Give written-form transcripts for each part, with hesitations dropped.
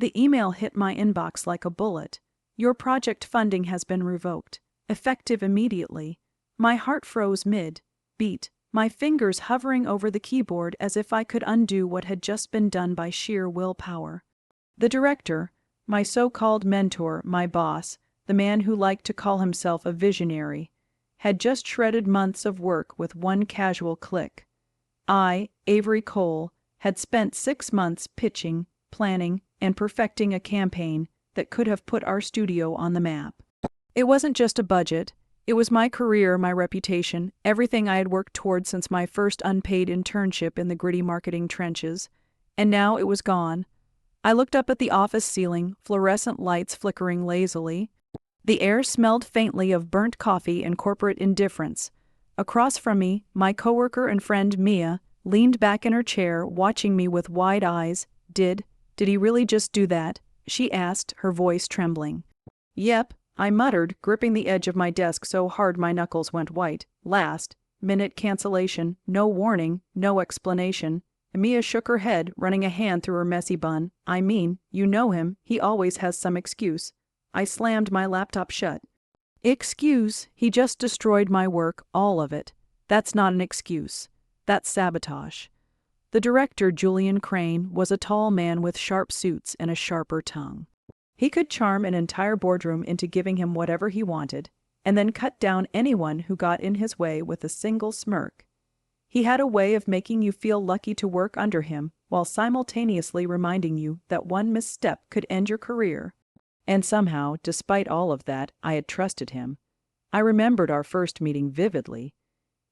The email hit my inbox like a bullet. Your project funding has been revoked. Effective immediately. My heart froze mid-beat, my fingers hovering over the keyboard as if I could undo what had just been done by sheer willpower. The director, my so-called mentor, my boss, the man who liked to call himself a visionary, had just shredded months of work with one casual click. I, Avery Cole, had spent 6 months pitching, planning, and perfecting a campaign that could have put our studio on the map. It wasn't just a budget. It was my career, my reputation, everything I had worked toward since my first unpaid internship in the gritty marketing trenches. And now it was gone. I looked up at the office ceiling, fluorescent lights flickering lazily. The air smelled faintly of burnt coffee and corporate indifference. Across from me, my coworker and friend Mia leaned back in her chair, watching me with wide eyes. Did he really just do that? She asked, her voice trembling. Yep, I muttered, gripping the edge of my desk so hard my knuckles went white. Last-minute cancellation, no warning, no explanation. Mia shook her head, running a hand through her messy bun. I mean, you know him, he always has some excuse. I slammed my laptop shut. Excuse? He just destroyed my work, all of it. That's not an excuse. That's sabotage. The director, Julian Crane, was a tall man with sharp suits and a sharper tongue. He could charm an entire boardroom into giving him whatever he wanted, and then cut down anyone who got in his way with a single smirk. He had a way of making you feel lucky to work under him, while simultaneously reminding you that one misstep could end your career. And somehow, despite all of that, I had trusted him. I remembered our first meeting vividly.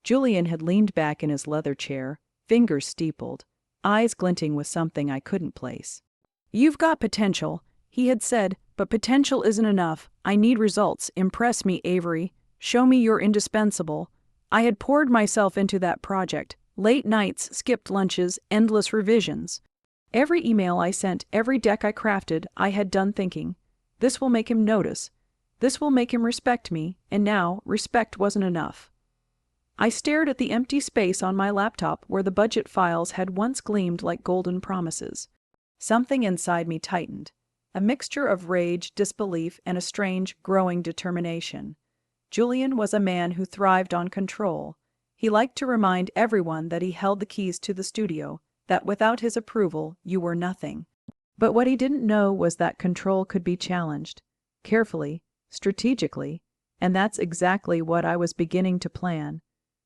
Julian had leaned back in his leather chair, fingers steepled, eyes glinting with something I couldn't place. You've got potential, he had said, but potential isn't enough. I need results. Impress me, Avery. Show me you're indispensable. I had poured myself into that project. Late nights, skipped lunches, endless revisions. Every email I sent, every deck I crafted, I had done thinking, this will make him notice. This will make him respect me, and now, respect wasn't enough. I stared at the empty space on my laptop where the budget files had once gleamed like golden promises. Something inside me tightened. A mixture of rage, disbelief, and a strange, growing determination. Julian was a man who thrived on control. He liked to remind everyone that he held the keys to the studio, that without his approval, you were nothing. But what he didn't know was that control could be challenged. Carefully, strategically, and that's exactly what I was beginning to plan.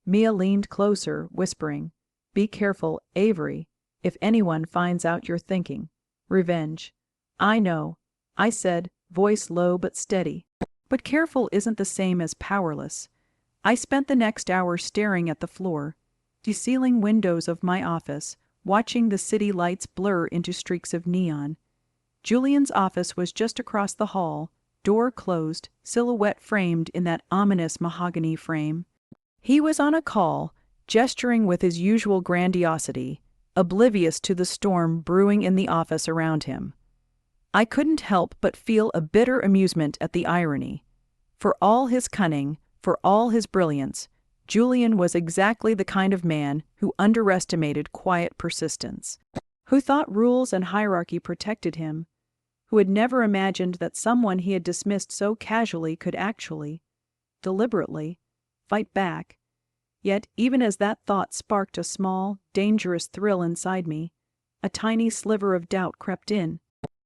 Mia leaned closer, whispering, Be careful, Avery, if anyone finds out you're thinking. Revenge. I know, I said, voice low but steady. But careful isn't the same as powerless. I spent the next hour staring at the floor, the ceiling windows of my office, watching the city lights blur into streaks of neon. Julian's office was just across the hall, door closed, silhouette framed in that ominous mahogany frame. He was on a call, gesturing with his usual grandiosity, oblivious to the storm brewing in the office around him. I couldn't help but feel a bitter amusement at the irony. For all his cunning, for all his brilliance, Julian was exactly the kind of man who underestimated quiet persistence, who thought rules and hierarchy protected him, who had never imagined that someone he had dismissed so casually could actually, deliberately, fight back. Yet even as that thought sparked a small, dangerous thrill inside me, a tiny sliver of doubt crept in.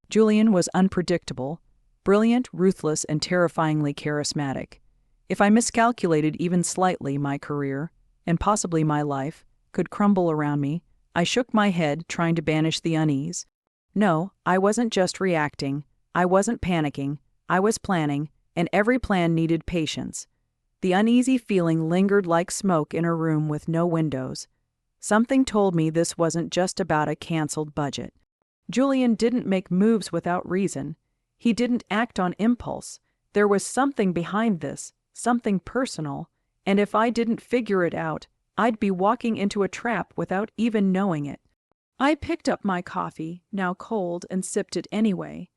Julian was unpredictable, brilliant, ruthless, and terrifyingly charismatic. If I miscalculated even slightly, my career, and possibly my life, could crumble around me. I shook my head, trying to banish the unease. No, I wasn't just reacting. I wasn't panicking. I was planning, and every plan needed patience. The uneasy feeling lingered like smoke in a room with no windows. Something told me this wasn't just about a canceled budget. Julian didn't make moves without reason. He didn't act on impulse. There was something behind this, something personal, and if I didn't figure it out, I'd be walking into a trap without even knowing it. I picked up my coffee, now cold, and sipped it anyway.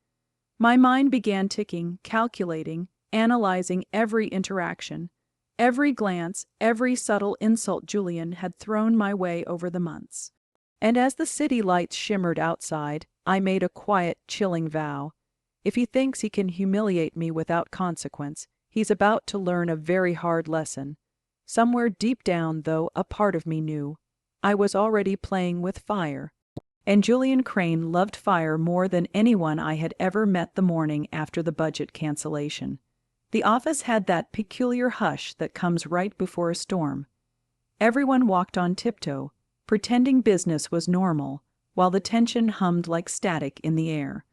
My mind began ticking, calculating, analyzing every interaction, every glance, every subtle insult Julian had thrown my way over the months. And as the city lights shimmered outside, I made a quiet, chilling vow. If he thinks he can humiliate me without consequence, he's about to learn a very hard lesson. Somewhere deep down, though, a part of me knew I was already playing with fire. And Julian Crane loved fire more than anyone I had ever met the morning after the budget cancellation. The office had that peculiar hush that comes right before a storm. Everyone walked on tiptoe, pretending business was normal, while the tension hummed like static in the air.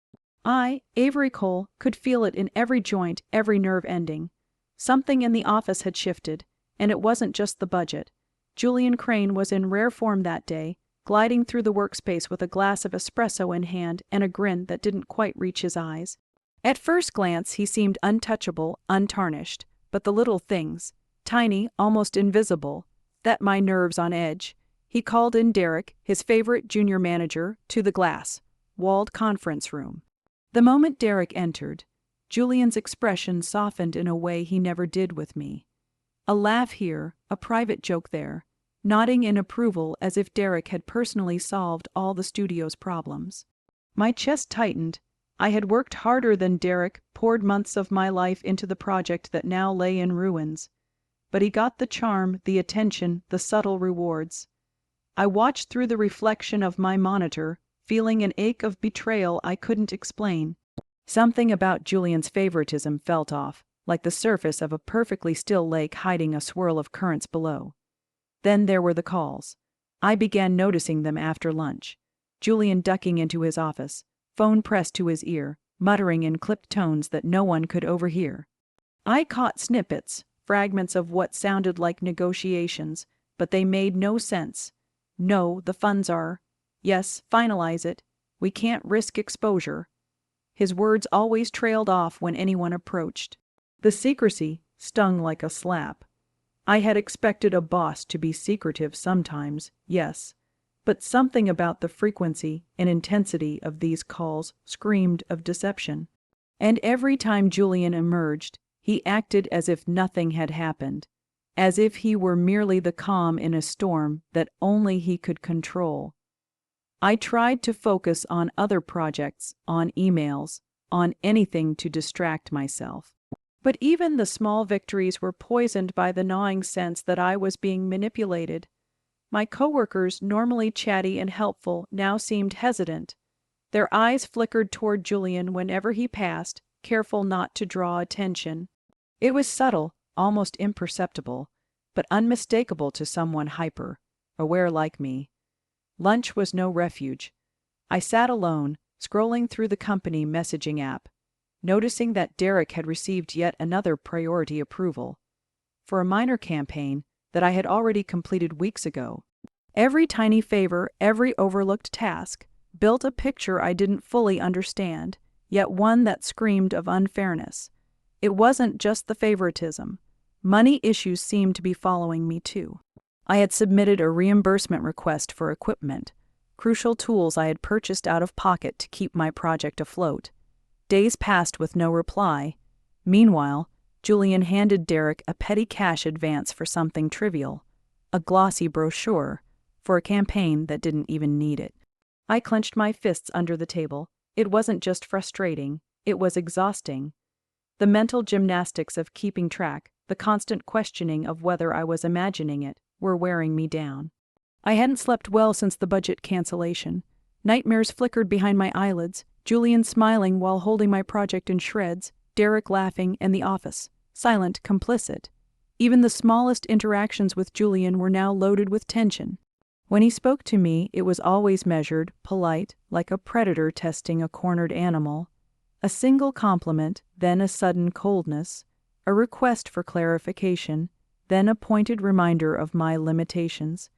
I, Avery Cole, could feel it in every joint, every nerve ending. Something in the office had shifted, and it wasn't just the budget. Julian Crane was in rare form that day, gliding through the workspace with a glass of espresso in hand and a grin that didn't quite reach his eyes. At first glance he seemed untouchable, untarnished, but the little things, tiny, almost invisible, set my nerves on edge. He called in Derek, his favorite junior manager, to the glass-walled conference room. The moment Derek entered, Julian's expression softened in a way he never did with me. A laugh here, a private joke there, nodding in approval as if Derek had personally solved all the studio's problems. My chest tightened. I had worked harder than Derek, poured months of my life into the project that now lay in ruins. But he got the charm, the attention, the subtle rewards. I watched through the reflection of my monitor, feeling an ache of betrayal I couldn't explain. Something about Julian's favoritism felt off, like the surface of a perfectly still lake hiding a swirl of currents below. Then there were the calls. I began noticing them after lunch. Julian ducking into his office, phone pressed to his ear, muttering in clipped tones that no one could overhear. I caught snippets, fragments of what sounded like negotiations, but they made no sense. No, the funds are. Yes, finalize it. We can't risk exposure. His words always trailed off when anyone approached. The secrecy stung like a slap. I had expected a boss to be secretive sometimes, yes, but something about the frequency and intensity of these calls screamed of deception. And every time Julian emerged, he acted as if nothing had happened, as if he were merely the calm in a storm that only he could control. I tried to focus on other projects, on emails, on anything to distract myself. But even the small victories were poisoned by the gnawing sense that I was being manipulated. My coworkers, normally chatty and helpful, now seemed hesitant. Their eyes flickered toward Julian whenever he passed, careful not to draw attention. It was subtle, almost imperceptible, but unmistakable to someone hyper-aware like me. Lunch was no refuge. I sat alone, scrolling through the company messaging app, noticing that Derek had received yet another priority approval for a minor campaign that I had already completed weeks ago. Every tiny favor, every overlooked task, built a picture I didn't fully understand, yet one that screamed of unfairness. It wasn't just the favoritism. Money issues seemed to be following me too. I had submitted a reimbursement request for equipment, crucial tools I had purchased out of pocket to keep my project afloat. Days passed with no reply. Meanwhile, Julian handed Derek a petty cash advance for something trivial, a glossy brochure, for a campaign that didn't even need it. I clenched my fists under the table. It wasn't just frustrating, it was exhausting. The mental gymnastics of keeping track, the constant questioning of whether I was imagining it, were wearing me down. I hadn't slept well since the budget cancellation. Nightmares flickered behind my eyelids, Julian smiling while holding my project in shreds, Derek laughing, and the office, silent, complicit. Even the smallest interactions with Julian were now loaded with tension. When he spoke to me, it was always measured, polite, like a predator testing a cornered animal. A single compliment, then a sudden coldness, a request for clarification, then a pointed reminder of my limitations.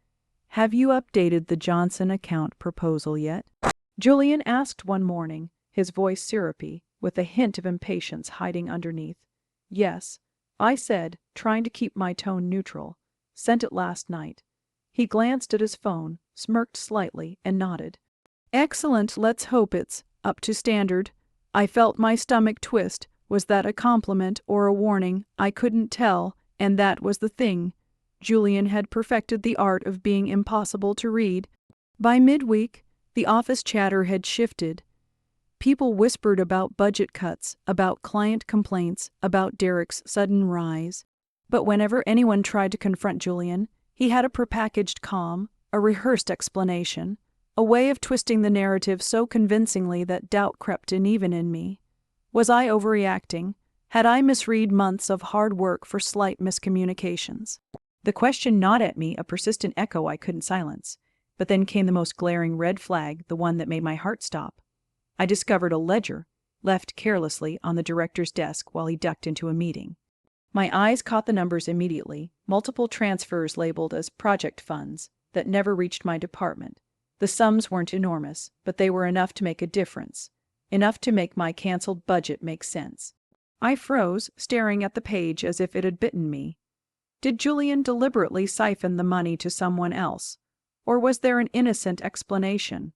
"Have you updated the Johnson account proposal yet?" Julian asked one morning, his voice syrupy, with a hint of impatience hiding underneath. "Yes," I said, trying to keep my tone neutral. "Sent it last night." He glanced at his phone, smirked slightly, and nodded. "Excellent, let's hope it's up to standard." I felt my stomach twist. Was that a compliment or a warning? I couldn't tell, and that was the thing. Julian had perfected the art of being impossible to read. By midweek, The office chatter had shifted. People whispered about budget cuts, about client complaints, about Derek's sudden rise. But whenever anyone tried to confront Julian, he had a prepackaged calm, a rehearsed explanation, a way of twisting the narrative so convincingly that doubt crept in even in me. Was I overreacting? Had I misread months of hard work for slight miscommunications? The question gnawed at me, a persistent echo I couldn't silence. But then came the most glaring red flag, the one that made my heart stop. I discovered a ledger, left carelessly on the director's desk while he ducked into a meeting. My eyes caught the numbers immediately, multiple transfers labeled as project funds that never reached my department. The sums weren't enormous, but they were enough to make a difference, enough to make my canceled budget make sense. I froze, staring at the page as if it had bitten me. Did Julian deliberately siphon the money to someone else? Or was there an innocent explanation?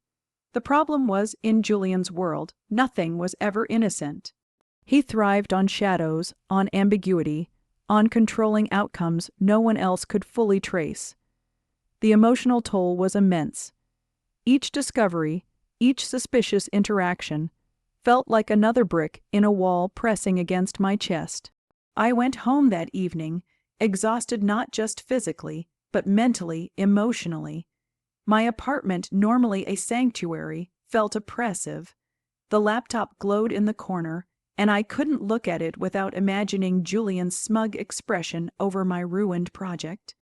The problem was, in Julian's world, nothing was ever innocent. He thrived on shadows, on ambiguity, on controlling outcomes no one else could fully trace. The emotional toll was immense. Each discovery, each suspicious interaction, felt like another brick in a wall pressing against my chest. I went home that evening, exhausted not just physically, but mentally, emotionally. My apartment, normally a sanctuary, felt oppressive. The laptop glowed in the corner, and I couldn't look at it without imagining Julian's smug expression over my ruined project.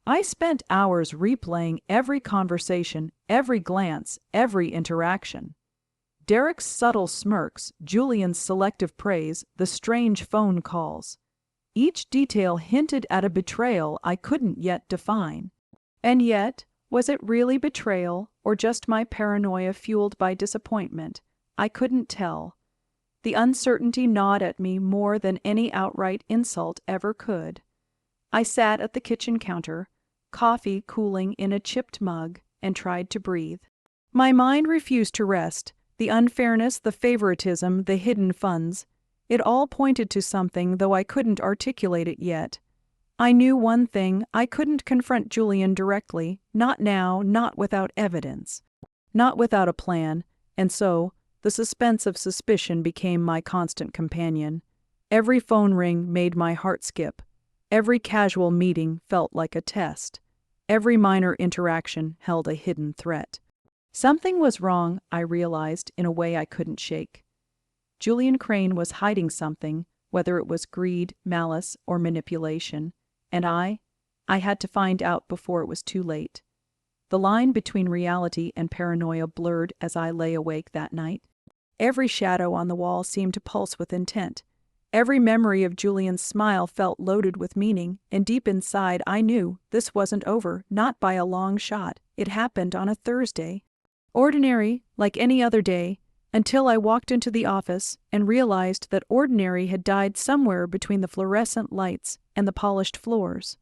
I spent hours replaying every conversation, every glance, every interaction. Derek's subtle smirks, Julian's selective praise, the strange phone calls. Each detail hinted at a betrayal I couldn't yet define. And yet, was it really betrayal, or just my paranoia fueled by disappointment? I couldn't tell. The uncertainty gnawed at me more than any outright insult ever could. I sat at the kitchen counter, coffee cooling in a chipped mug, and tried to breathe. My mind refused to rest. The unfairness, the favoritism, the hidden funds. It all pointed to something, though I couldn't articulate it yet. I knew one thing: I couldn't confront Julian directly, not now, not without evidence, not without a plan, and so the suspense of suspicion became my constant companion. Every phone ring made my heart skip. Every casual meeting felt like a test. Every minor interaction held a hidden threat. Something was wrong, I realized, in a way I couldn't shake. Julian Crane was hiding something, whether it was greed, malice, or manipulation, and I had to find out before it was too late. The line between reality and paranoia blurred as I lay awake that night. Every shadow on the wall seemed to pulse with intent. Every memory of Julian's smile felt loaded with meaning, and deep inside I knew this wasn't over, not by a long shot. It happened on a Thursday. Ordinary, like any other day, until I walked into the office and realized that ordinary had died somewhere between the fluorescent lights and the polished floors.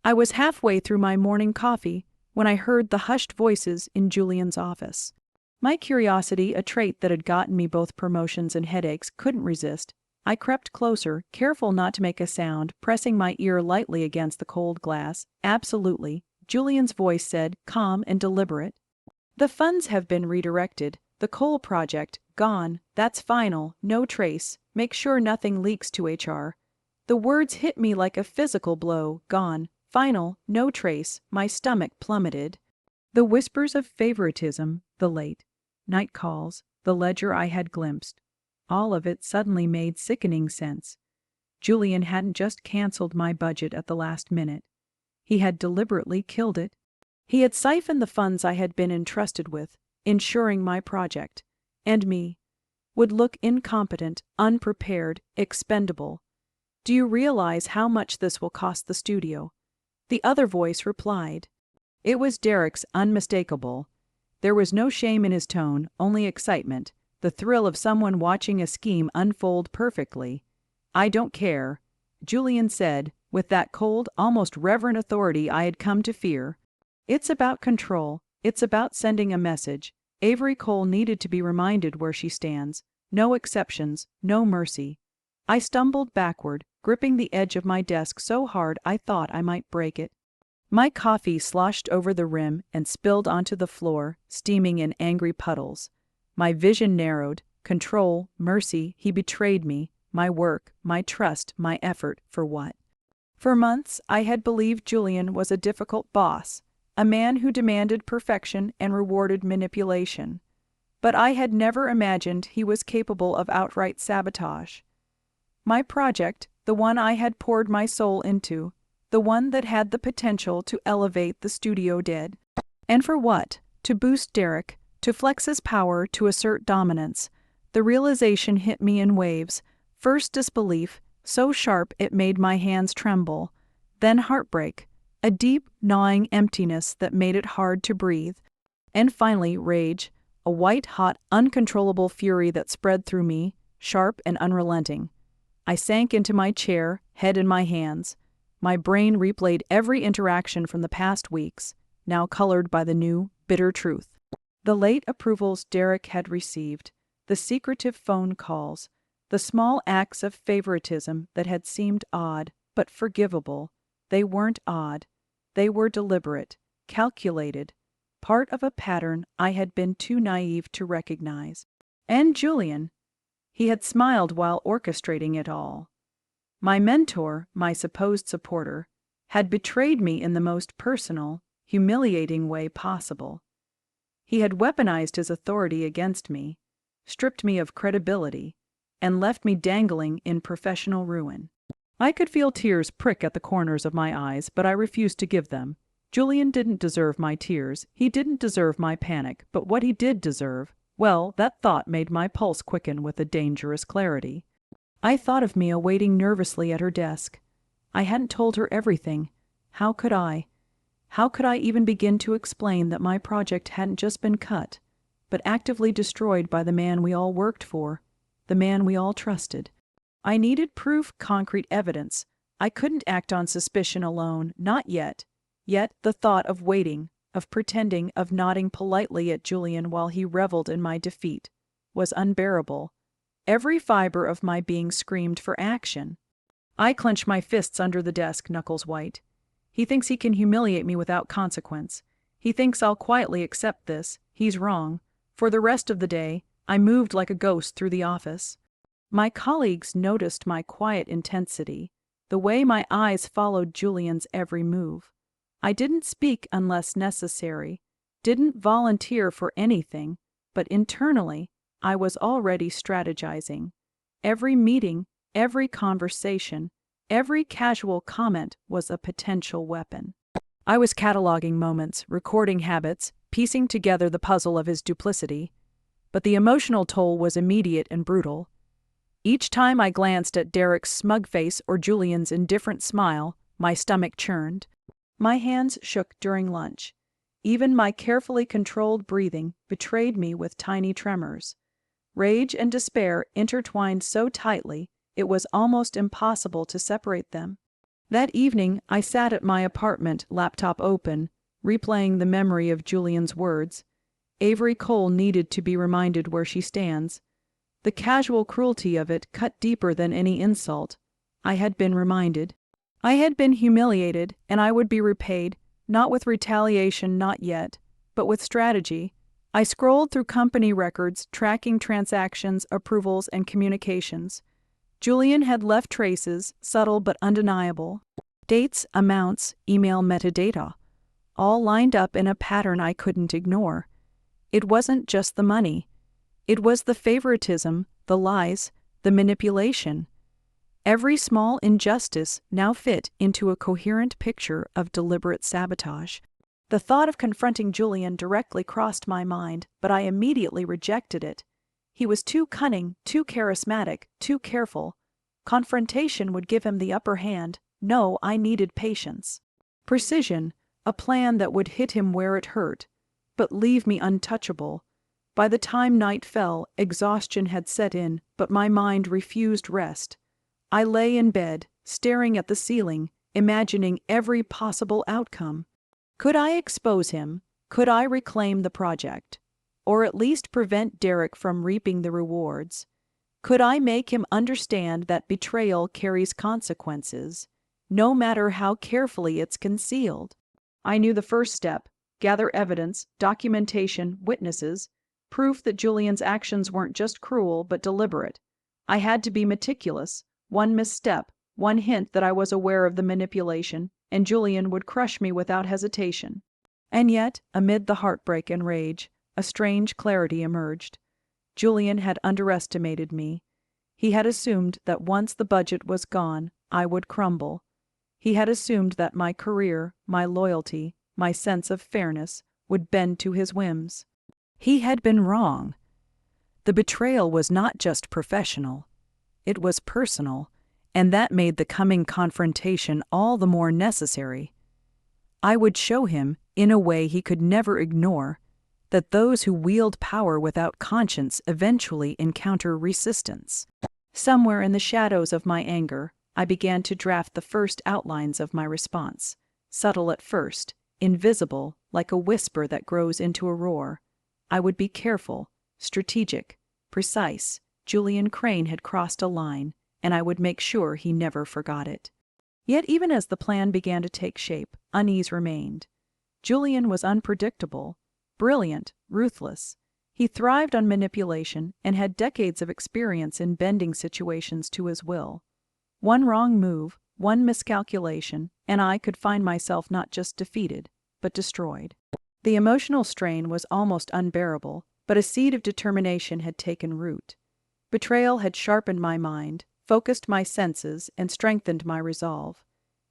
I was halfway through my morning coffee when I heard the hushed voices in Julian's office. My curiosity, a trait that had gotten me both promotions and headaches, couldn't resist. I crept closer, careful not to make a sound, pressing my ear lightly against the cold glass. Absolutely, Julian's voice said, calm and deliberate. The funds have been redirected. The Cole project, gone. That's final, no trace. Make sure nothing leaks to HR. The words hit me like a physical blow. Gone. Final, no trace. My stomach plummeted. The whispers of favoritism, the late night calls, the ledger I had glimpsed. All of it suddenly made sickening sense. Julian hadn't just canceled my budget at the last minute. He had deliberately killed it. He had siphoned the funds I had been entrusted with, ensuring my project, and me, would look incompetent, unprepared, expendable. Do you realize how much this will cost the studio? The other voice replied. It was Derek's, unmistakable. There was no shame in his tone, only excitement, the thrill of someone watching a scheme unfold perfectly. I don't care, Julian said, with that cold, almost reverent authority I had come to fear. It's about control. It's about sending a message. Avery Cole needed to be reminded where she stands. No exceptions, no mercy. I stumbled backward, gripping the edge of my desk so hard I thought I might break it. My coffee sloshed over the rim and spilled onto the floor, steaming in angry puddles. My vision narrowed. Control, mercy, he betrayed me, my work, my trust, my effort, for what? For months, I had believed Julian was a difficult boss, a man who demanded perfection and rewarded manipulation. But I had never imagined he was capable of outright sabotage. My project, the one I had poured my soul into, the one that had the potential to elevate the studio did. And for what? To boost Derek, to flex his power, to assert dominance. The realization hit me in waves. First disbelief, so sharp it made my hands tremble. Then heartbreak, a deep, gnawing emptiness that made it hard to breathe. And finally rage, a white-hot, uncontrollable fury that spread through me, sharp and unrelenting. I sank into my chair, head in my hands. My brain replayed every interaction from the past weeks, now colored by the new, bitter truth. The late approvals Derek had received, the secretive phone calls, the small acts of favoritism that had seemed odd, but forgivable. They weren't odd. They were deliberate, calculated, part of a pattern I had been too naive to recognize. And Julian, he had smiled while orchestrating it all. My mentor, my supposed supporter, had betrayed me in the most personal, humiliating way possible. He had weaponized his authority against me, stripped me of credibility, and left me dangling in professional ruin. I could feel tears prick at the corners of my eyes, but I refused to give them. Julian didn't deserve my tears, he didn't deserve my panic, but what he did deserve, well, that thought made my pulse quicken with a dangerous clarity. I thought of Mia waiting nervously at her desk. I hadn't told her everything. How could I? How could I even begin to explain that my project hadn't just been cut, but actively destroyed by the man we all worked for, the man we all trusted? I needed proof, concrete evidence. I couldn't act on suspicion alone, not yet. Yet the thought of waiting, of pretending, of nodding politely at Julian while he reveled in my defeat, was unbearable. Every fiber of my being screamed for action. I clenched my fists under the desk, knuckles white. He thinks he can humiliate me without consequence. He thinks I'll quietly accept this. He's wrong. For the rest of the day, I moved like a ghost through the office. My colleagues noticed my quiet intensity, the way my eyes followed Julian's every move. I didn't speak unless necessary, didn't volunteer for anything, but internally, I was already strategizing. Every meeting, every conversation, every casual comment was a potential weapon. I was cataloging moments, recording habits, piecing together the puzzle of his duplicity. But the emotional toll was immediate and brutal. Each time I glanced at Derek's smug face or Julian's indifferent smile, my stomach churned. My hands shook during lunch. Even my carefully controlled breathing betrayed me with tiny tremors. Rage and despair intertwined so tightly, it was almost impossible to separate them. That evening, I sat at my apartment, laptop open, replaying the memory of Julian's words. Avery Cole needed to be reminded where she stands. The casual cruelty of it cut deeper than any insult. I had been reminded. I had been humiliated, and I would be repaid, not with retaliation, not yet, but with strategy. I scrolled through company records, tracking transactions, approvals, and communications. Julian had left traces, subtle but undeniable. Dates, amounts, email metadata, all lined up in a pattern I couldn't ignore. It wasn't just the money. It was the favoritism, the lies, the manipulation. Every small injustice now fit into a coherent picture of deliberate sabotage. The thought of confronting Julian directly crossed my mind, but I immediately rejected it. He was too cunning, too charismatic, too careful. Confrontation would give him the upper hand. No, I needed patience. Precision, a plan that would hit him where it hurt, but leave me untouchable. By the time night fell, exhaustion had set in, but my mind refused rest. I lay in bed, staring at the ceiling, imagining every possible outcome. Could I expose him? Could I reclaim the project? Or at least prevent Derek from reaping the rewards? Could I make him understand that betrayal carries consequences, no matter how carefully it's concealed? I knew the first step: gather evidence, documentation, witnesses, proof that Julian's actions weren't just cruel but deliberate. I had to be meticulous. One misstep, one hint that I was aware of the manipulation, and Julian would crush me without hesitation. And yet, amid the heartbreak and rage, a strange clarity emerged. Julian had underestimated me. He had assumed that once the budget was gone, I would crumble. He had assumed that my career, my loyalty, my sense of fairness would bend to his whims. He had been wrong. The betrayal was not just professional, it was personal, and that made the coming confrontation all the more necessary. I would show him, in a way he could never ignore, that those who wield power without conscience eventually encounter resistance. Somewhere in the shadows of my anger, I began to draft the first outlines of my response, subtle at first, invisible, like a whisper that grows into a roar. I would be careful, strategic, precise. Julian Crane had crossed a line, and I would make sure he never forgot it. Yet even as the plan began to take shape, unease remained. Julian was unpredictable, brilliant, ruthless. He thrived on manipulation and had decades of experience in bending situations to his will. One wrong move, one miscalculation, and I could find myself not just defeated, but destroyed. The emotional strain was almost unbearable, but a seed of determination had taken root. Betrayal had sharpened my mind, focused my senses, and strengthened my resolve.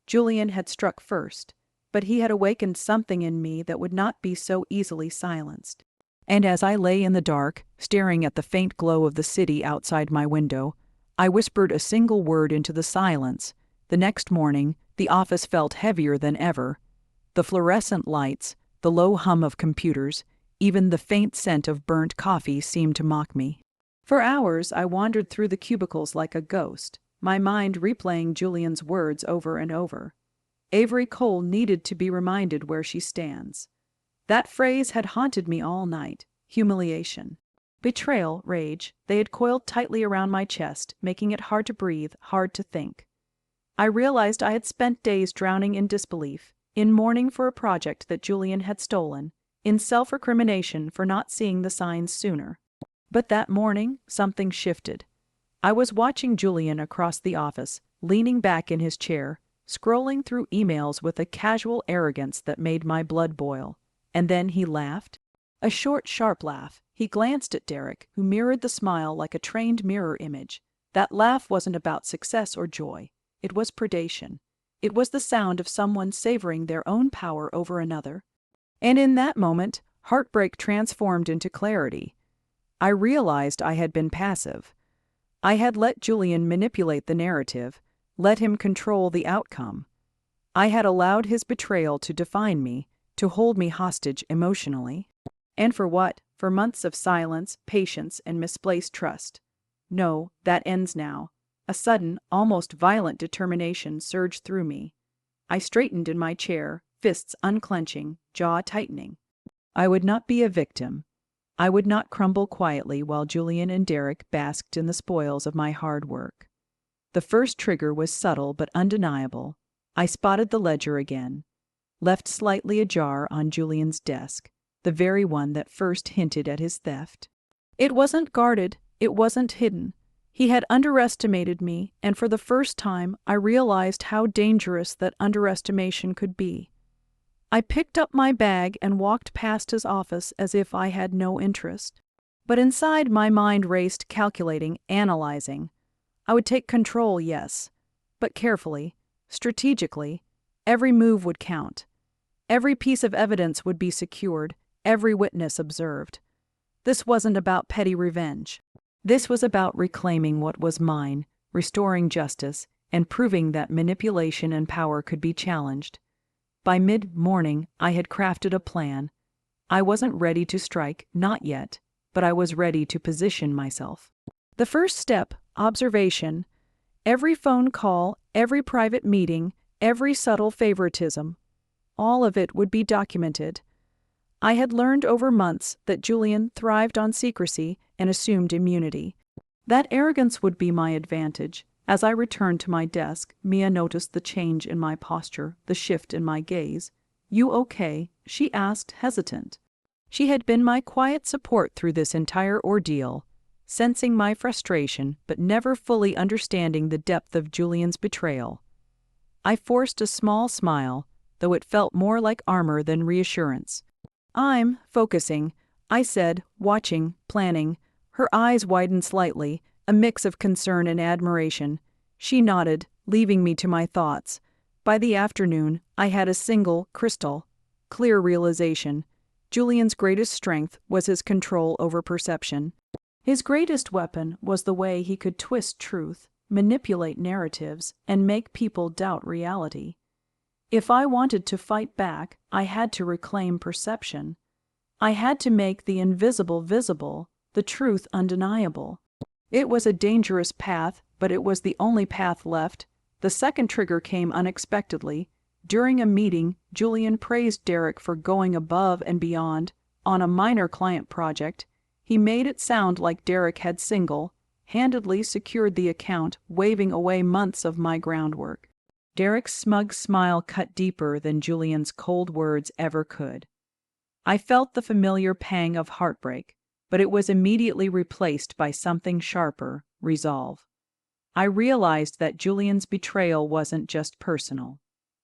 Julian had struck first, but he had awakened something in me that would not be so easily silenced. And as I lay in the dark, staring at the faint glow of the city outside my window, I whispered a single word into the silence. The next morning, the office felt heavier than ever. The fluorescent lights, the low hum of computers, even the faint scent of burnt coffee seemed to mock me. For hours, I wandered through the cubicles like a ghost, my mind replaying Julian's words over and over. Avery Cole needed to be reminded where she stands. That phrase had haunted me all night. Humiliation. Betrayal, rage, they had coiled tightly around my chest, making it hard to breathe, hard to think. I realized I had spent days drowning in disbelief, in mourning for a project that Julian had stolen, in self-recrimination for not seeing the signs sooner. But that morning, something shifted. I was watching Julian across the office, leaning back in his chair, scrolling through emails with a casual arrogance that made my blood boil. And then he laughed. A short, sharp laugh. He glanced at Derek, who mirrored the smile like a trained mirror image. That laugh wasn't about success or joy. It was predation. It was the sound of someone savoring their own power over another. And in that moment, heartbreak transformed into clarity. I realized I had been passive. I had let Julian manipulate the narrative, let him control the outcome. I had allowed his betrayal to define me, to hold me hostage emotionally. And for what? For months of silence, patience, and misplaced trust. No, that ends now. A sudden, almost violent determination surged through me. I straightened in my chair, fists unclenching, jaw tightening. I would not be a victim. I would not crumble quietly while Julian and Derek basked in the spoils of my hard work. The first trigger was subtle but undeniable. I spotted the ledger again, left slightly ajar on Julian's desk, the very one that first hinted at his theft. It wasn't guarded, it wasn't hidden. He had underestimated me, and for the first time I realized how dangerous that underestimation could be. I picked up my bag and walked past his office as if I had no interest. But inside my mind raced, calculating, analyzing. I would take control, yes, but carefully, strategically. Every move would count. Every piece of evidence would be secured, every witness observed. This wasn't about petty revenge. This was about reclaiming what was mine, restoring justice, and proving that manipulation and power could be challenged. By mid-morning, I had crafted a plan. I wasn't ready to strike, not yet, but I was ready to position myself. The first step, observation. Every phone call, every private meeting, every subtle favoritism. All of it would be documented. I had learned over months that Julian thrived on secrecy and assumed immunity. That arrogance would be my advantage. As I returned to my desk, Mia noticed the change in my posture, the shift in my gaze. "You okay?" she asked, hesitant. She had been my quiet support through this entire ordeal, sensing my frustration but never fully understanding the depth of Julian's betrayal. I forced a small smile, though it felt more like armor than reassurance. "I'm focusing," I said, watching, planning. Her eyes widened slightly, a mix of concern and admiration. She nodded, leaving me to my thoughts. By the afternoon, I had a single, crystal clear realization. Julian's greatest strength was his control over perception. His greatest weapon was the way he could twist truth, manipulate narratives, and make people doubt reality. If I wanted to fight back, I had to reclaim perception. I had to make the invisible visible, the truth undeniable. It was a dangerous path, but it was the only path left. The second trigger came unexpectedly. During a meeting, Julian praised Derek for going above and beyond. On a minor client project, he made it sound like Derek had single-handedly secured the account, waving away months of my groundwork. Derek's smug smile cut deeper than Julian's cold words ever could. I felt the familiar pang of heartbreak, but it was immediately replaced by something sharper, resolve. I realized that Julian's betrayal wasn't just personal.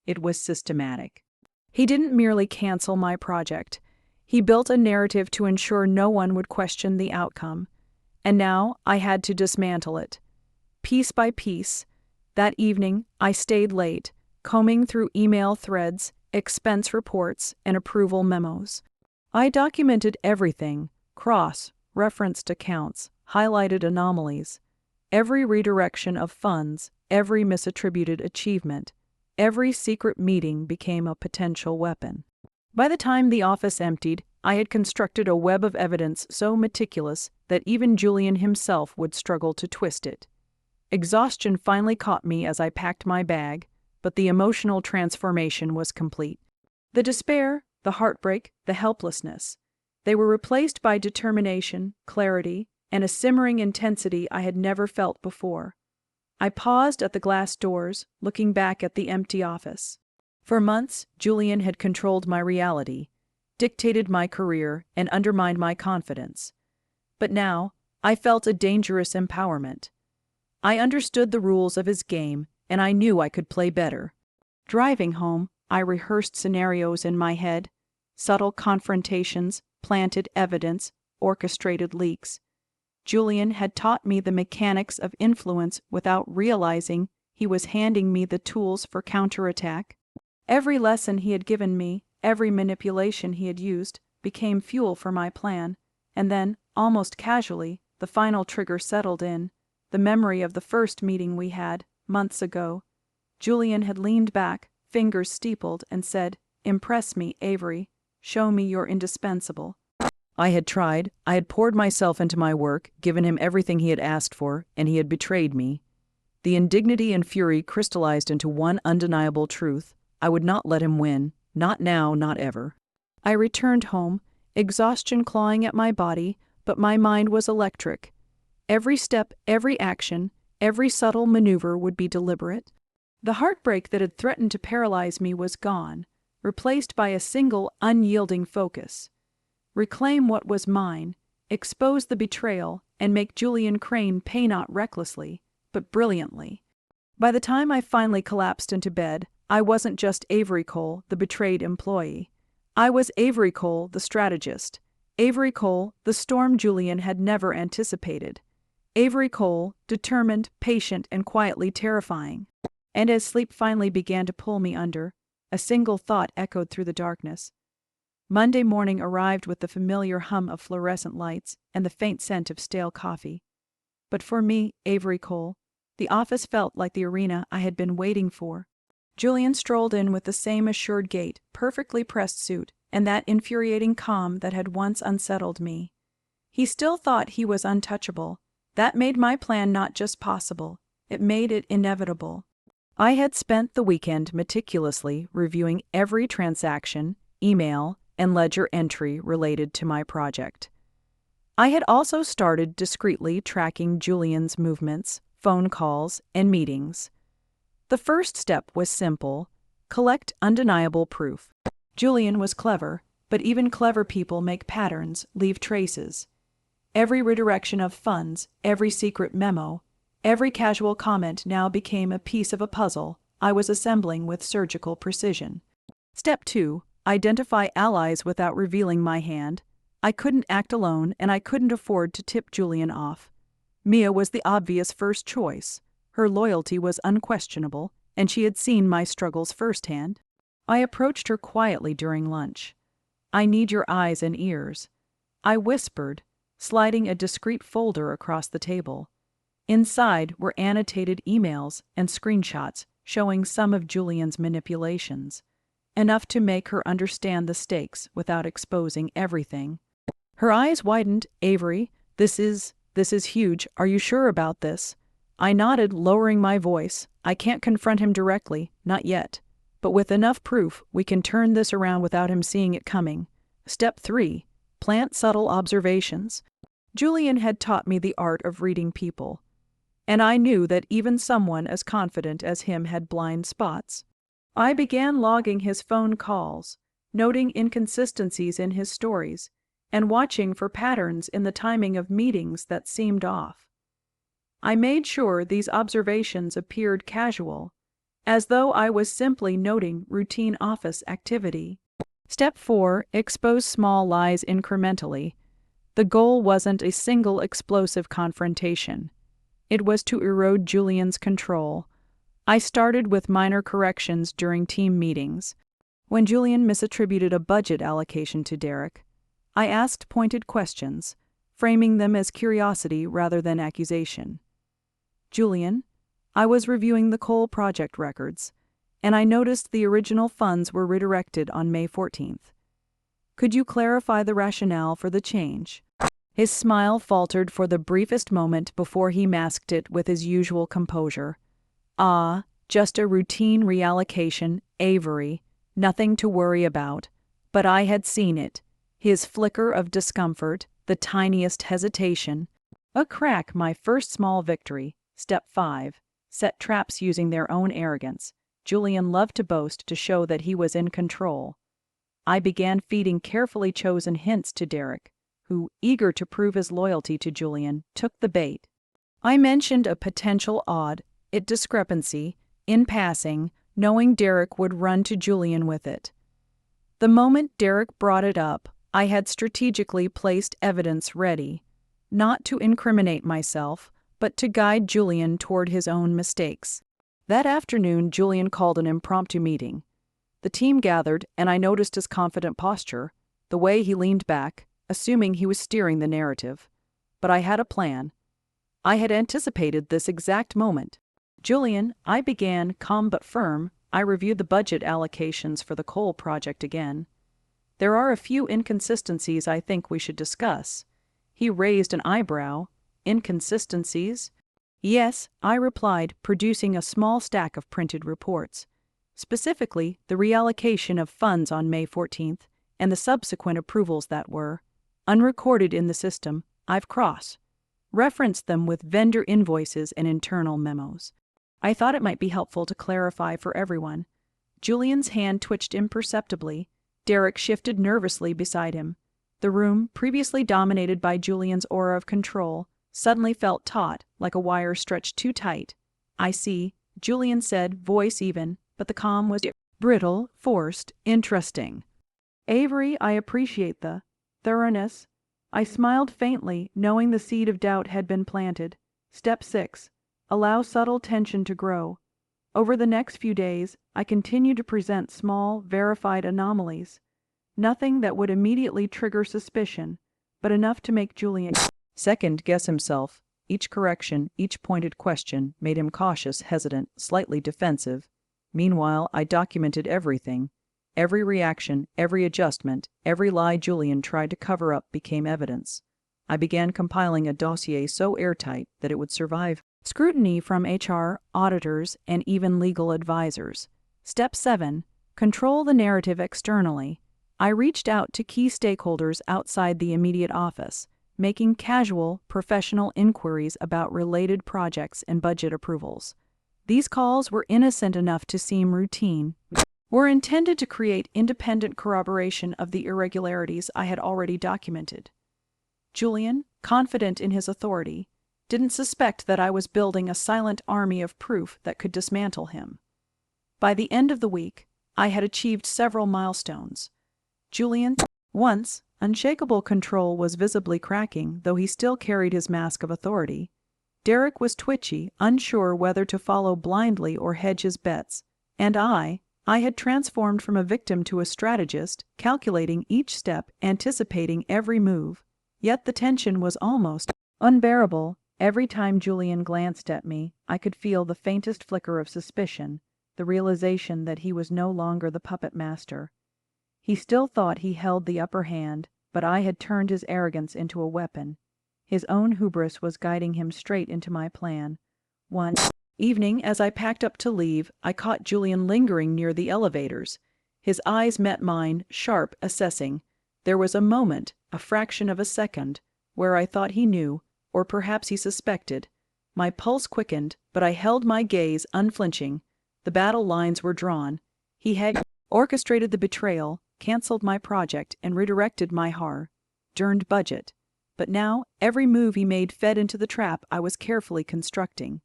It was systematic. He didn't merely cancel my project. He built a narrative to ensure no one would question the outcome. And now I had to dismantle it. Piece by piece. That evening, I stayed late, combing through email threads, expense reports, and approval memos. I documented everything, cross-referenced accounts, highlighted anomalies. Every redirection of funds, every misattributed achievement, every secret meeting became a potential weapon. By the time the office emptied, I had constructed a web of evidence so meticulous that even Julian himself would struggle to twist it. Exhaustion finally caught me as I packed my bag, but the emotional transformation was complete. The despair, the heartbreak, the helplessness. They were replaced by determination, clarity, and a simmering intensity I had never felt before. I paused at the glass doors, looking back at the empty office. For months, Julian had controlled my reality, dictated my career, and undermined my confidence. But now, I felt a dangerous empowerment. I understood the rules of his game, and I knew I could play better. Driving home, I rehearsed scenarios in my head, subtle confrontations, planted evidence, orchestrated leaks. Julian had taught me the mechanics of influence without realizing he was handing me the tools for counterattack. Every lesson he had given me, every manipulation he had used, became fuel for my plan. And then, almost casually, the final trigger settled in, the memory of the first meeting we had, months ago. Julian had leaned back, fingers steepled, and said, "Impress me, Avery. Show me you're indispensable." I had tried. I had poured myself into my work, given him everything he had asked for, and he had betrayed me. The indignity and fury crystallized into one undeniable truth. I would not let him win. Not now, not ever. I returned home, exhaustion clawing at my body, but my mind was electric. Every step, every action, every subtle maneuver would be deliberate. The heartbreak that had threatened to paralyze me was gone, replaced by a single, unyielding focus. Reclaim what was mine, expose the betrayal, and make Julian Crane pay not recklessly, but brilliantly. By the time I finally collapsed into bed, I wasn't just Avery Cole, the betrayed employee. I was Avery Cole, the strategist. Avery Cole, the storm Julian had never anticipated. Avery Cole, determined, patient, and quietly terrifying. And as sleep finally began to pull me under, a single thought echoed through the darkness. Monday morning arrived with the familiar hum of fluorescent lights and the faint scent of stale coffee. But for me, Avery Cole, the office felt like the arena I had been waiting for. Julian strolled in with the same assured gait, perfectly pressed suit, and that infuriating calm that had once unsettled me. He still thought he was untouchable. That made my plan not just possible, it made it inevitable. I had spent the weekend meticulously reviewing every transaction, email, and ledger entry related to my project. I had also started discreetly tracking Julian's movements, phone calls, and meetings. The first step was simple: collect undeniable proof. Julian was clever, but even clever people make patterns, leave traces. Every redirection of funds, every secret memo, every casual comment now became a piece of a puzzle I was assembling with surgical precision. Step 2. Identify allies without revealing my hand. I couldn't act alone, and I couldn't afford to tip Julian off. Mia was the obvious first choice. Her loyalty was unquestionable, and she had seen my struggles firsthand. I approached her quietly during lunch. "I need your eyes and ears," I whispered, sliding a discreet folder across the table. Inside were annotated emails and screenshots showing some of Julian's manipulations, enough to make her understand the stakes without exposing everything. Her eyes widened. "Avery, this is huge. Are you sure about this?" I nodded, lowering my voice. "I can't confront him directly, not yet. But with enough proof, we can turn this around without him seeing it coming." Step 3. Plant subtle observations. Julian had taught me the art of reading people, and I knew that even someone as confident as him had blind spots. I began logging his phone calls, noting inconsistencies in his stories, and watching for patterns in the timing of meetings that seemed off. I made sure these observations appeared casual, as though I was simply noting routine office activity. Step 4. Expose small lies incrementally. The goal wasn't a single explosive confrontation. It was to erode Julian's control. I started with minor corrections during team meetings. When Julian misattributed a budget allocation to Derek, I asked pointed questions, framing them as curiosity rather than accusation. "Julian, I was reviewing the Cole project records, and I noticed the original funds were redirected on May 14th. Could you clarify the rationale for the change?" His smile faltered for the briefest moment before he masked it with his usual composure. "Ah, just a routine reallocation, Avery. Nothing to worry about." But I had seen it. His flicker of discomfort, the tiniest hesitation. A crack, my first small victory. Step 5. Set traps using their own arrogance. Julian loved to boast to show that he was in control. I began feeding carefully chosen hints to Derek, who, eager to prove his loyalty to Julian, took the bait. I mentioned a potential odd discrepancy in passing, knowing Derek would run to Julian with it. The moment Derek brought it up, I had strategically placed evidence ready, not to incriminate myself, but to guide Julian toward his own mistakes. That afternoon, Julian called an impromptu meeting. The team gathered, and I noticed his confident posture, the way he leaned back, assuming he was steering the narrative. But I had a plan. I had anticipated this exact moment. "Julian," I began, calm but firm. I reviewed the budget allocations for the Cole project again. "There are a few inconsistencies I think we should discuss." He raised an eyebrow. "Inconsistencies?" "Yes," I replied, producing a small stack of printed reports. Specifically, the reallocation of funds on May 14th and the subsequent approvals that were unrecorded in the system. I've cross-referenced them with vendor invoices and internal memos. I thought it might be helpful to clarify for everyone. Julian's hand twitched imperceptibly. Derek shifted nervously beside him. The room, previously dominated by Julian's aura of control, suddenly felt taut, like a wire stretched too tight. "I see," Julian said, voice even, but the calm was brittle, forced, interesting. "Avery, I appreciate the thoroughness." I smiled faintly, knowing the seed of doubt had been planted. Step 6. Allow subtle tension to grow. Over the next few days, I continued to present small, verified anomalies. Nothing that would immediately trigger suspicion, but enough to make Julian second-guess himself. Each correction, each pointed question, made him cautious, hesitant, slightly defensive. Meanwhile, I documented everything. Every reaction, every adjustment, every lie Julian tried to cover up became evidence. I began compiling a dossier so airtight that it would survive scrutiny from HR, auditors, and even legal advisors. Step 7. Control the narrative externally. I reached out to key stakeholders outside the immediate office, making casual, professional inquiries about related projects and budget approvals. These calls were innocent enough to seem routine. were intended to create independent corroboration of the irregularities I had already documented. Julian, confident in his authority, didn't suspect that I was building a silent army of proof that could dismantle him. By the end of the week, I had achieved several milestones. Julian's once unshakable control was visibly cracking, though he still carried his mask of authority. Derek was twitchy, unsure whether to follow blindly or hedge his bets, and I had transformed from a victim to a strategist, calculating each step, anticipating every move. Yet the tension was almost unbearable. Every time Julian glanced at me, I could feel the faintest flicker of suspicion, the realization that he was no longer the puppet master. He still thought he held the upper hand, but I had turned his arrogance into a weapon. His own hubris was guiding him straight into my plan. One evening, as I packed up to leave, I caught Julian lingering near the elevators. His eyes met mine, sharp, assessing. There was a moment, a fraction of a second, where I thought he knew, or perhaps he suspected. My pulse quickened, but I held my gaze unflinching. The battle lines were drawn. He had orchestrated the betrayal, cancelled my project, and redirected my hard-earned budget. But now, every move he made fed into the trap I was carefully constructing.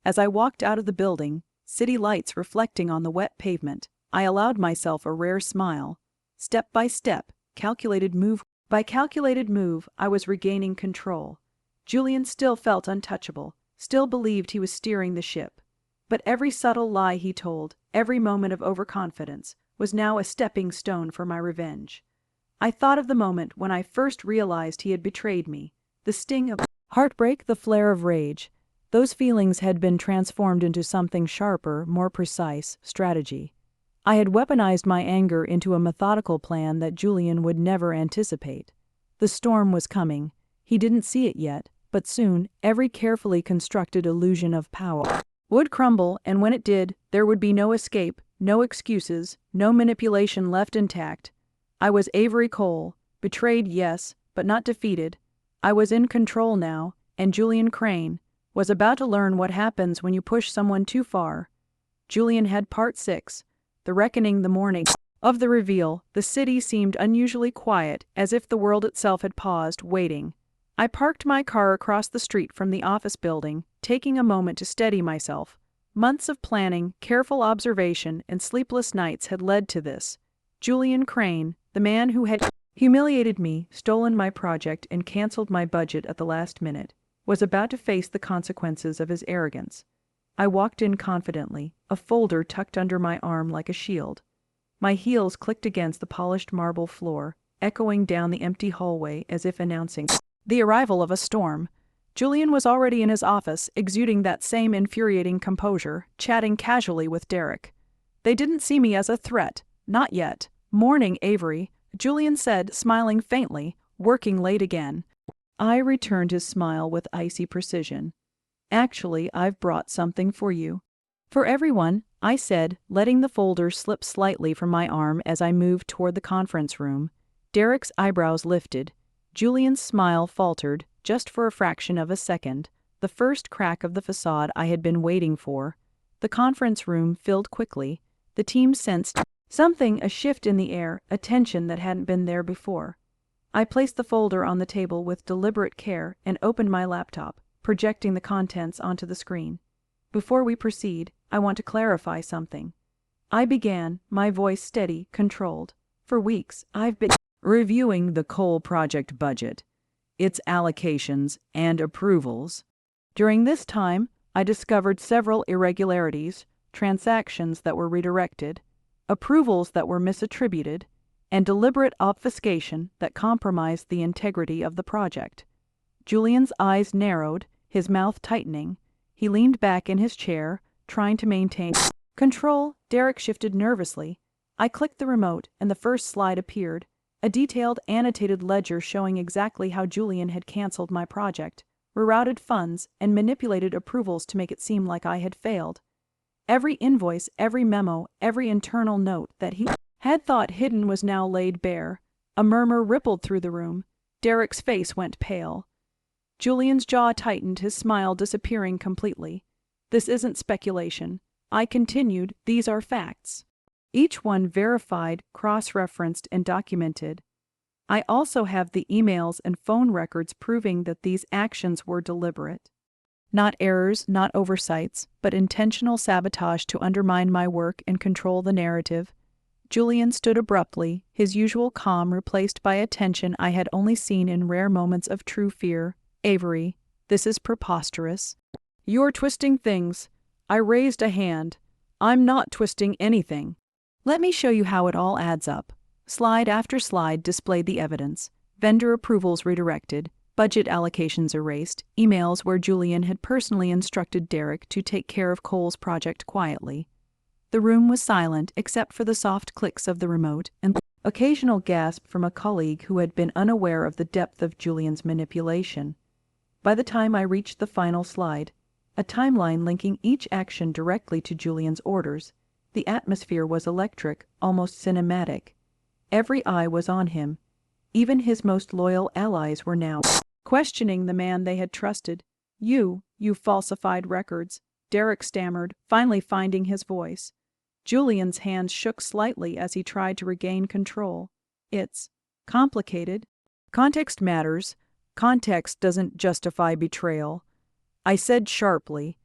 As I walked out of the building, city lights reflecting on the wet pavement, I allowed myself a rare smile. Step by step, calculated move by calculated move, I was regaining control. Julian still felt untouchable, still believed he was steering the ship. But every subtle lie he told, every moment of overconfidence, was now a stepping stone for my revenge. I thought of the moment when I first realized he had betrayed me, the sting of heartbreak, the flare of rage. Those feelings had been transformed into something sharper, more precise, strategy. I had weaponized my anger into a methodical plan that Julian would never anticipate. The storm was coming. He didn't see it yet, but soon every carefully constructed illusion of power would crumble, and when it did, there would be no escape, no excuses, no manipulation left intact. I was Avery Cole, betrayed, yes, but not defeated. I was in control now, and Julian Crane was about to learn what happens when you push someone too far. Julian had Part 6, The Reckoning. The morning of the reveal, the city seemed unusually quiet, as if the world itself had paused, waiting. I parked my car across the street from the office building, taking a moment to steady myself. Months of planning, careful observation, and sleepless nights had led to this. Julian Crane, the man who had humiliated me, stolen my project, and canceled my budget at the last minute, was about to face the consequences of his arrogance. I walked in confidently, a folder tucked under my arm like a shield. My heels clicked against the polished marble floor, echoing down the empty hallway as if announcing the arrival of a storm. Julian was already in his office, exuding that same infuriating composure, chatting casually with Derek. They didn't see me as a threat. Not yet. Morning, Avery, Julian said, smiling faintly, working late again. I returned his smile with icy precision. Actually, I've brought something for you. For everyone, I said, letting the folder slip slightly from my arm as I moved toward the conference room. Derek's eyebrows lifted. Julian's smile faltered, just for a fraction of a second, the first crack of the facade I had been waiting for. The conference room filled quickly. The team sensed something, a shift in the air, a tension that hadn't been there before. I placed the folder on the table with deliberate care and opened my laptop, projecting the contents onto the screen. Before we proceed, I want to clarify something. I began, my voice steady, controlled. For weeks, I've been reviewing the Cole project budget, its allocations and approvals. During this time, I discovered several irregularities, transactions that were redirected, approvals that were misattributed, and deliberate obfuscation that compromised the integrity of the project. Julian's eyes narrowed, his mouth tightening. He leaned back in his chair, trying to maintain control. Derek shifted nervously. I clicked the remote, and the first slide appeared, a detailed, annotated ledger showing exactly how Julian had canceled my project, rerouted funds, and manipulated approvals to make it seem like I had failed. Every invoice, every memo, every internal note that he had thought hidden was now laid bare. A murmur rippled through the room. Derek's face went pale. Julian's jaw tightened, his smile disappearing completely. This isn't speculation. I continued, these are facts. each one verified, cross-referenced, and documented. I also have the emails and phone records proving that these actions were deliberate. Not errors, not oversights, but intentional sabotage to undermine my work and control the narrative. Julian stood abruptly, his usual calm replaced by a tension I had only seen in rare moments of true fear. Avery, this is preposterous. You're twisting things. I raised a hand. I'm not twisting anything. Let me show you how it all adds up. Slide after slide displayed the evidence. Vendor approvals redirected, budget allocations erased, emails where Julian had personally instructed Derek to take care of Cole's project quietly. The room was silent except for the soft clicks of the remote and occasional gasp from a colleague who had been unaware of the depth of Julian's manipulation. By the time I reached the final slide, a timeline linking each action directly to Julian's orders, the atmosphere was electric, almost cinematic. Every eye was on him. Even his most loyal allies were now questioning the man they had trusted. You falsified records," Derek stammered, finally finding his voice. Julian's hands shook slightly as he tried to regain control. "It's complicated. Context matters. Context doesn't justify betrayal," I said sharply.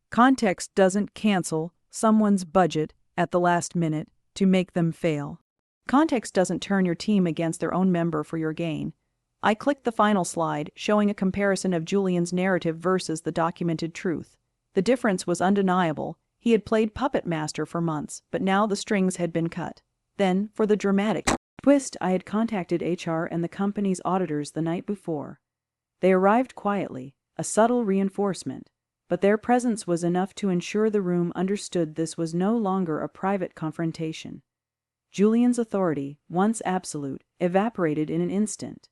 "Context doesn't cancel someone's budget at the last minute to make them fail. Context doesn't turn your team against their own member for your gain." I clicked the final slide, showing a comparison of Julian's narrative versus the documented truth. The difference was undeniable. He had played puppet master for months, but now the strings had been cut. Then, for the dramatic twist, I had contacted HR and the company's auditors the night before. They arrived quietly, a subtle reinforcement, but their presence was enough to ensure the room understood this was no longer a private confrontation. Julian's authority, once absolute, evaporated in an instant.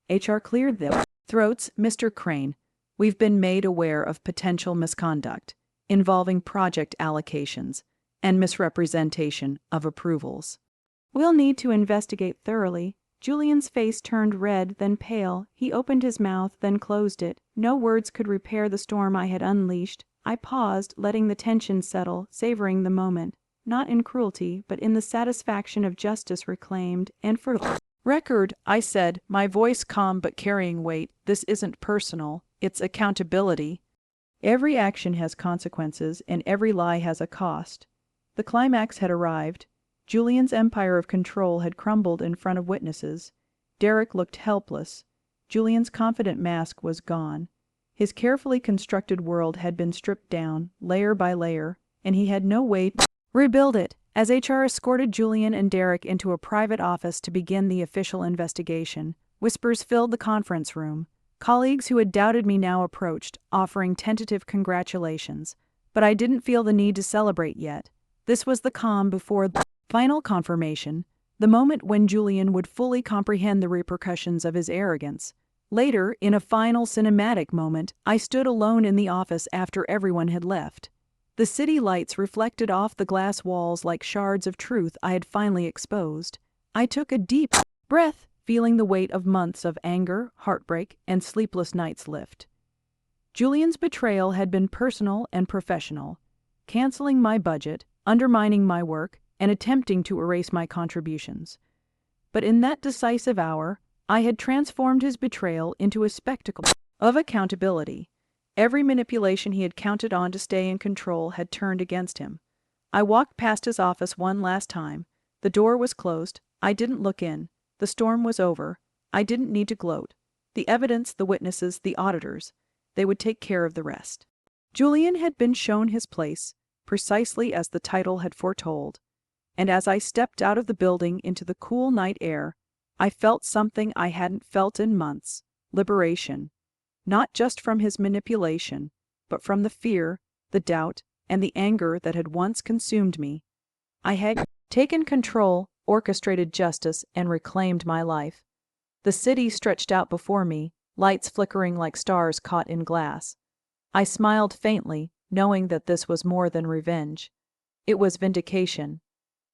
HR cleared their throats. "Mr. Crane, we've been made aware of potential misconduct involving project allocations and misrepresentation of approvals. We'll need to investigate thoroughly." Julian's face turned red, then pale. He opened his mouth, then closed it. No words could repair the storm I had unleashed. I paused, letting the tension settle, savoring the moment, not in cruelty, but in the satisfaction of justice reclaimed. "And for record," I said, my voice calm but carrying weight, "this isn't personal, it's accountability. Every action has consequences, and every lie has a cost." The climax had arrived. Julian's empire of control had crumbled in front of witnesses. Derek looked helpless. Julian's confident mask was gone. His carefully constructed world had been stripped down, layer by layer, and he had no way to rebuild it. As HR escorted Julian and Derek into a private office to begin the official investigation, whispers filled the conference room. Colleagues who had doubted me now approached, offering tentative congratulations. But I didn't feel the need to celebrate yet. This was the calm before the final confirmation, the moment when Julian would fully comprehend the repercussions of his arrogance. Later, in a final cinematic moment, I stood alone in the office after everyone had left. The city lights reflected off the glass walls like shards of truth I had finally exposed. I took a deep breath, feeling the weight of months of anger, heartbreak, and sleepless nights lift. Julian's betrayal had been personal and professional, canceling my budget, undermining my work, and attempting to erase my contributions. But in that decisive hour, I had transformed his betrayal into a spectacle of accountability. Every manipulation he had counted on to stay in control had turned against him. I walked past his office one last time. The door was closed. I didn't look in. The storm was over. I didn't need to gloat. The evidence, the witnesses, the auditors, they would take care of the rest. Julian had been shown his place, precisely as the title had foretold. And as I stepped out of the building into the cool night air, I felt something I hadn't felt in months: liberation. Not just from his manipulation, but from the fear, the doubt, and the anger that had once consumed me. I had taken control, orchestrated justice, and reclaimed my life. The city stretched out before me, lights flickering like stars caught in glass. I smiled faintly, knowing that this was more than revenge. It was vindication.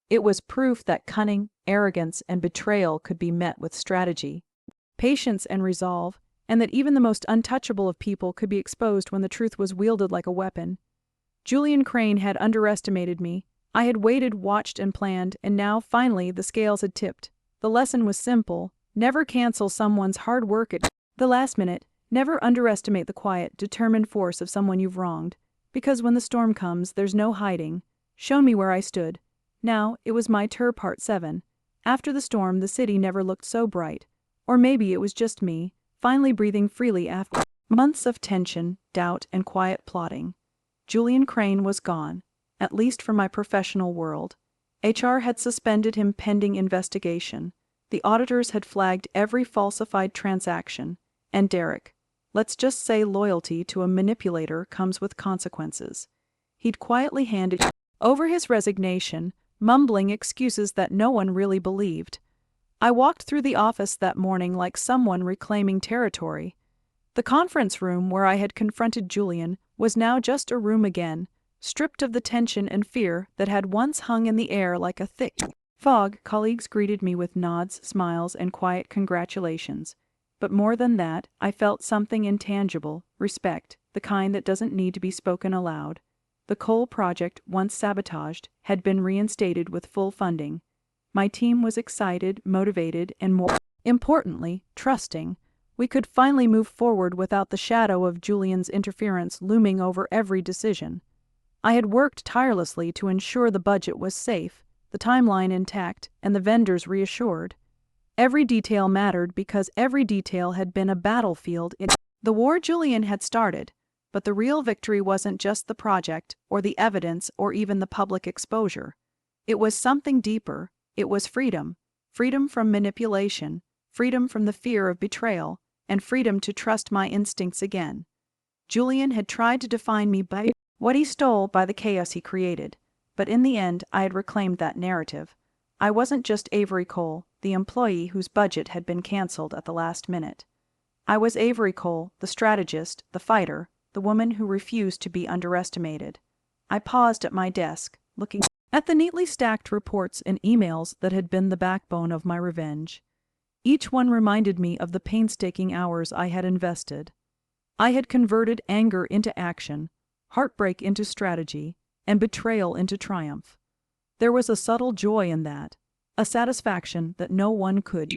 It was proof that cunning, arrogance, and betrayal could be met with strategy, patience, and resolve, and that even the most untouchable of people could be exposed when the truth was wielded like a weapon. Julian Crane had underestimated me. I had waited, watched, and planned, and now, finally, the scales had tipped. The lesson was simple: never cancel someone's hard work at the last minute. Never underestimate the quiet, determined force of someone you've wronged. Because when the storm comes, there's no hiding. Shown me where I stood. Now, it was my turn. Part 7. After the storm, the city never looked so bright. Or maybe it was just me, finally breathing freely after months of tension, doubt, and quiet plotting. Julian Crane was gone, at least from my professional world. HR had suspended him pending investigation. The auditors had flagged every falsified transaction. And Derek, let's just say loyalty to a manipulator comes with consequences. He'd quietly handed over his resignation, mumbling excuses that no one really believed. I walked through the office that morning like someone reclaiming territory. The conference room where I had confronted Julian was now just a room again, stripped of the tension and fear that had once hung in the air like a thick fog. Colleagues greeted me with nods, smiles, and quiet congratulations. But more than that, I felt something intangible: respect, the kind that doesn't need to be spoken aloud. The Cole project, once sabotaged, had been reinstated with full funding. My team was excited, motivated, and more importantly, trusting. We could finally move forward without the shadow of Julian's interference looming over every decision. I had worked tirelessly to ensure the budget was safe, the timeline intact, and the vendors reassured. Every detail mattered because every detail had been a battlefield in the war Julian had started. But the real victory wasn't just the project, or the evidence, or even the public exposure. It was something deeper. It was freedom. Freedom from manipulation, freedom from the fear of betrayal, and freedom to trust my instincts again. Julian had tried to define me by what he stole, by the chaos he created. But in the end, I had reclaimed that narrative. I wasn't just Avery Cole, the employee whose budget had been canceled at the last minute. I was Avery Cole, the strategist, the fighter, the woman who refused to be underestimated. I paused at my desk, looking at the neatly stacked reports and emails that had been the backbone of my revenge. Each one reminded me of the painstaking hours I had invested. I had converted anger into action, heartbreak into strategy, and betrayal into triumph. There was a subtle joy in that, a satisfaction that no one could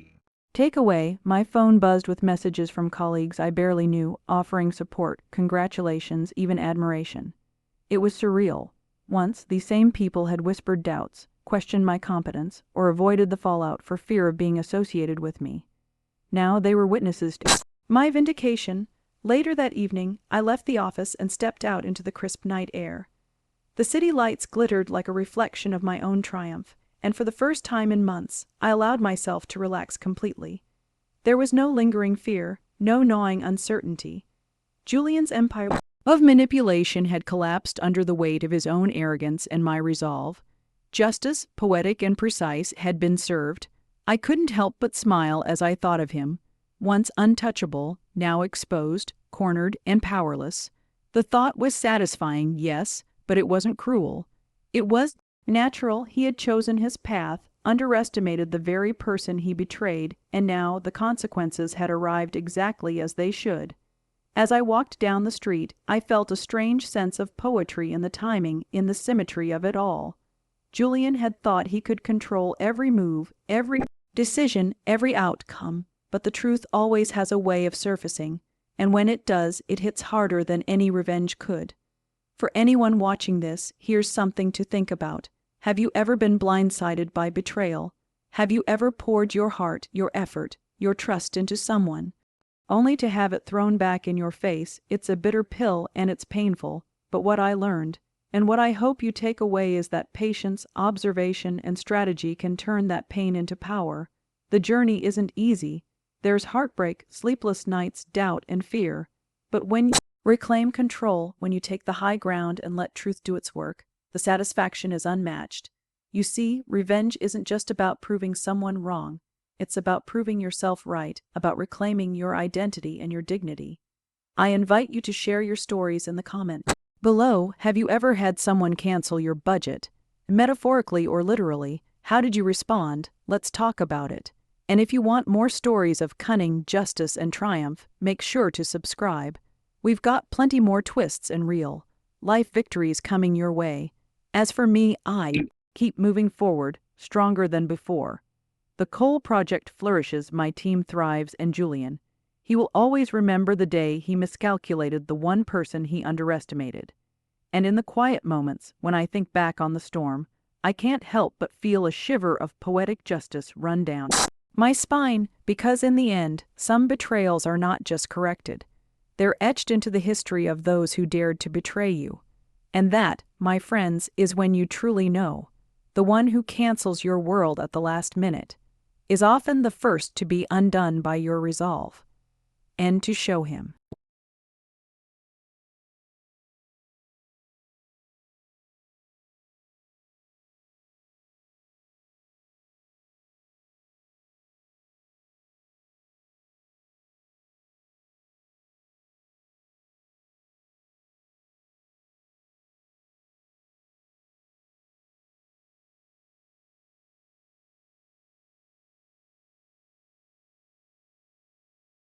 take away. My phone buzzed with messages from colleagues I barely knew, offering support, congratulations, even admiration. It was surreal. Once, these same people had whispered doubts, questioned my competence, or avoided the fallout for fear of being associated with me. Now they were witnesses to my vindication. Later that evening, I left the office and stepped out into the crisp night air. The city lights glittered like a reflection of my own triumph, and for the first time in months, I allowed myself to relax completely. There was no lingering fear, no gnawing uncertainty. Julian's empire of manipulation had collapsed under the weight of his own arrogance and my resolve. Justice, poetic and precise, had been served. I couldn't help but smile as I thought of him, once untouchable, now exposed, cornered, and powerless. The thought was satisfying, yes, but it wasn't cruel. It was natural. He had chosen his path, underestimated the very person he betrayed, and now the consequences had arrived exactly as they should. As I walked down the street, I felt a strange sense of poetry in the timing, in the symmetry of it all. Julian had thought he could control every move, every decision, every outcome, but the truth always has a way of surfacing, and when it does, it hits harder than any revenge could. For anyone watching this, here's something to think about. Have you ever been blindsided by betrayal? Have you ever poured your heart, your effort, your trust into someone, only to have it thrown back in your face? It's a bitter pill and it's painful, but what I learned, and what I hope you take away, is that patience, observation, and strategy can turn that pain into power. The journey isn't easy. There's heartbreak, sleepless nights, doubt, and fear. But when you reclaim control, when you take the high ground and let truth do its work, the satisfaction is unmatched. You see, revenge isn't just about proving someone wrong. It's about proving yourself right, about reclaiming your identity and your dignity. I invite you to share your stories in the comments below. Have you ever had someone cancel your budget? Metaphorically or literally, how did you respond? Let's talk about it. And if you want more stories of cunning, justice, and triumph, make sure to subscribe. We've got plenty more twists and real life victories coming your way. As for me, I keep moving forward, stronger than before. The Cole project flourishes, my team thrives, and Julian, he will always remember the day he miscalculated the one person he underestimated. And in the quiet moments, when I think back on the storm, I can't help but feel a shiver of poetic justice run down my spine, because in the end, some betrayals are not just corrected. They're etched into the history of those who dared to betray you. And that, my friends, is when you truly know. The one who cancels your world at the last minute is often the first to be undone by your resolve and to show him